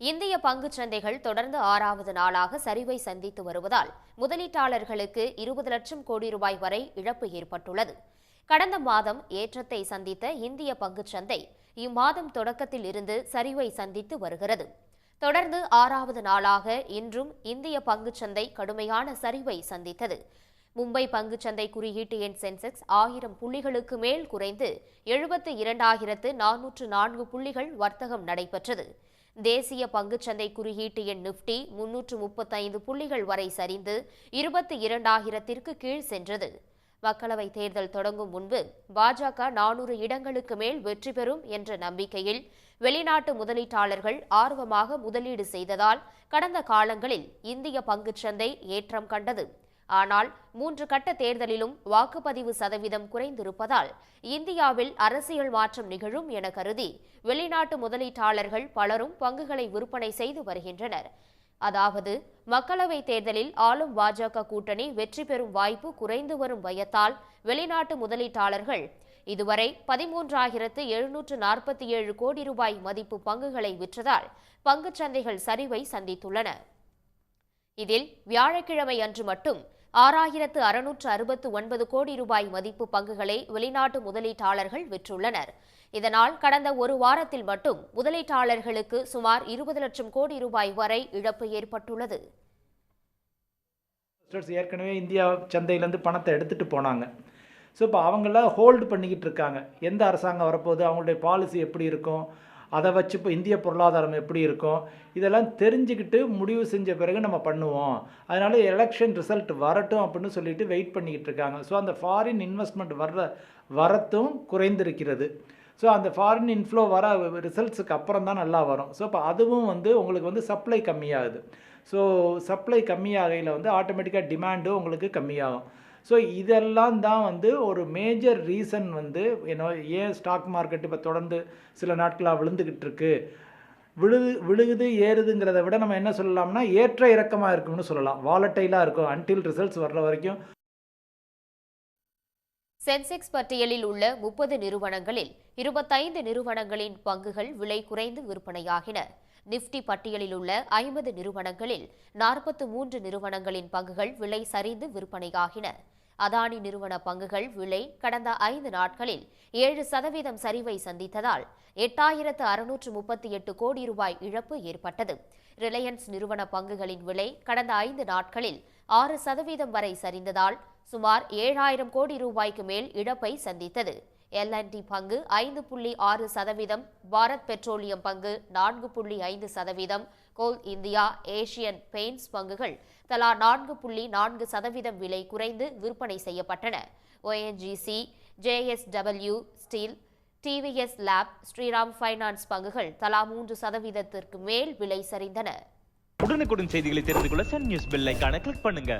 இந்திய பங்குச் சந்தைகள் தொடர்ந்து 6வது நாளாக சரிவை சந்தித்து வருவதால் முதலீட்டாளர்களுக்கு 20 லட்சம் கோடி ரூபாய் வரை இழப்பு ஏற்பட்டுள்ளது. கடந்த மாதம் ஏற்றத்தை சந்தித்த இந்திய பங்குச் சந்தை இம்மாதம் தொடக்கத்தில் இருந்து சரிவை சந்தித்து வருகிறது. தொடர்ந்து 6வது நாளாக இன்றும் இந்திய பங்குச் சந்தை கடுமையான சரிவை சந்தித்தது. மும்பை பங்குச்சந்தை குறியீட்டு எண் சென்செக்ஸ் 1000 புள்ளிகளுக்கு மேல் குறைந்து 72,404 புள்ளிகள் வர்த்தகம் நடைபெற்றது. தேசிய பங்குச்சந்தை குறியீட்டு எண் நிப்டி 335 புள்ளிகள் வரை சரிந்து 22,000ற்கு கீழ் சென்றது. மக்களவைத் தேர்தல் தொடங்கும் முன்பு பாஜக 400 இடங்களுக்கு மேல் வெற்றி பெறும் என்ற நம்பிக்கையில் வெளிநாட்டு முதலீட்டாளர்கள் ஆர்வமாக முதலீடு செய்ததால் கடந்த காலங்களில் இந்திய பங்குச்சந்தை ஏற்றம் கண்டது. ஆனால் 3 கட்ட தேர்தலிலும் வாக்குப்பதிவு சதவீதம் குறைந்திருப்பதால் இந்தியாவில் அரசியல் மாற்றம் நிகழும் என கருதி வெளிநாட்டு முதலீட்டாளர்கள் பலரும் பங்குகளை விற்பனை செய்து வருகின்றனர். அதாவது மக்களவைத் தேர்தலில் ஆளும் பாஜக கூட்டணி வெற்றி பெறும் வாய்ப்பு குறைந்து வரும் பயத்தால் வெளிநாட்டு முதலீட்டாளர்கள் இதுவரை 13,747 கோடி ரூபாய் மதிப்பு பங்குகளை விற்றதால் பங்குச் சந்தைகள் சரிவை சந்தித்துள்ளன. இதில் வியாழக்கிழமை அன்று மட்டும் 6,669 கோடி ரூபாய் மதிப்பு பங்குகளை வெளிநாட்டு முதலீட்டாளர்கள் விற்றுள்ளனர். இதனால் கடந்த ஒரு வாரத்தில் மட்டும் முதலீட்டாளர்களுக்கு சுமார் 20 லட்சம் கோடி ரூபாய் வரை இழப்பு ஏற்பட்டுள்ளது. ஏற்கனவே இந்தியா சந்தையிலேருந்து பணத்தை எடுத்துகிட்டு போனாங்க. ஸோ இப்போ அவங்களாம் ஹோல்டு பண்ணிக்கிட்டு இருக்காங்க. எந்த அரசாங்கம் வரப்போகுது, அவங்களுடைய பாலிசி எப்படி இருக்கும், அதை வச்சு இப்போ இந்திய பொருளாதாரம் எப்படி இருக்கும், இதெல்லாம் தெரிஞ்சுக்கிட்டு முடிவு செஞ்ச பிறகு நம்ம பண்ணுவோம். அதனால் எலெக்ஷன் ரிசல்ட் வரட்டும் அப்படின்னு சொல்லிட்டு வெயிட் பண்ணிக்கிட்டு இருக்காங்க. ஸோ அந்த ஃபாரின் இன்வெஸ்ட்மெண்ட் வரத்தும் குறைந்திருக்கிறது. ஸோ அந்த ஃபாரின் இன்ஃப்ளோ வர ரிசல்ட்ஸுக்கு அப்புறம் தான் நல்லா வரும். ஸோ இப்போ அதுவும் உங்களுக்கு சப்ளை கம்மியாகுது. ஸோ சப்ளை கம்மியாகையில் ஆட்டோமேட்டிக்காக டிமாண்டும் உங்களுக்கு கம்மியாகும். ஸோ இதெல்லாம் தான் ஒரு மேஜர் ரீசன் ஏன் ஸ்டாக் மார்க்கெட் இப்போ தொடர்ந்து சில நாட்களாக விழுந்துக்கிட்டு இருக்கு. விழுகுது ஏறுதுங்கிறத விட நம்ம என்ன சொல்லலாம்னா ஏற்ற இறக்கமாக இருக்கும்னு சொல்லலாம். வாலட்டைலாக இருக்கும் அன்டில் ரிசல்ட்ஸ் வர்ற வரைக்கும். சென்செக்ஸ் பட்டியலில் உள்ள 30 நிறுவனங்களில் 25 நிறுவனங்களின் பங்குகள் விலை குறைந்து விற்பனையாகின. நிப்டி பட்டியலில் உள்ள 50 நிறுவனங்களில் 43 நிறுவனங்களின் பங்குகள் விலை சரிந்து விற்பனையாகின. அதானி நிறுவன பங்குகள் விலை கடந்த 5 நாட்களில் 7% சரிவை சந்தித்ததால் 8,638 கோடி ரூபாய் இழப்பு ஏற்பட்டது. ரிலையன்ஸ் நிறுவன பங்குகளின் விலை கடந்த 5 நாட்களில் 6% வரை சரிந்ததால் சுமார் 7,000 கோடி ரூபாய்க்கு மேல் இழப்பை சந்தித்தது. எல்&டி பங்கு 5.6%, பாரத் பெட்ரோலியம் பங்கு 4.5%, கோல் இந்தியா, ஏசியன் பெயிண்ட்ஸ் பங்குகள் தலா 4.4% விலை குறைந்து விற்பனை செய்யப்பட்டன. ONGC, JSW steel, TVS lab, Shriram finance பங்குகள் தலா 3%க்கு மேல் விலை சரிந்தன. உடனுக்குடன் செய்திகளை தெரிந்து கொள்ள சன் நியூஸ் பெல் ஐகானை கிளிக் பண்ணுங்க.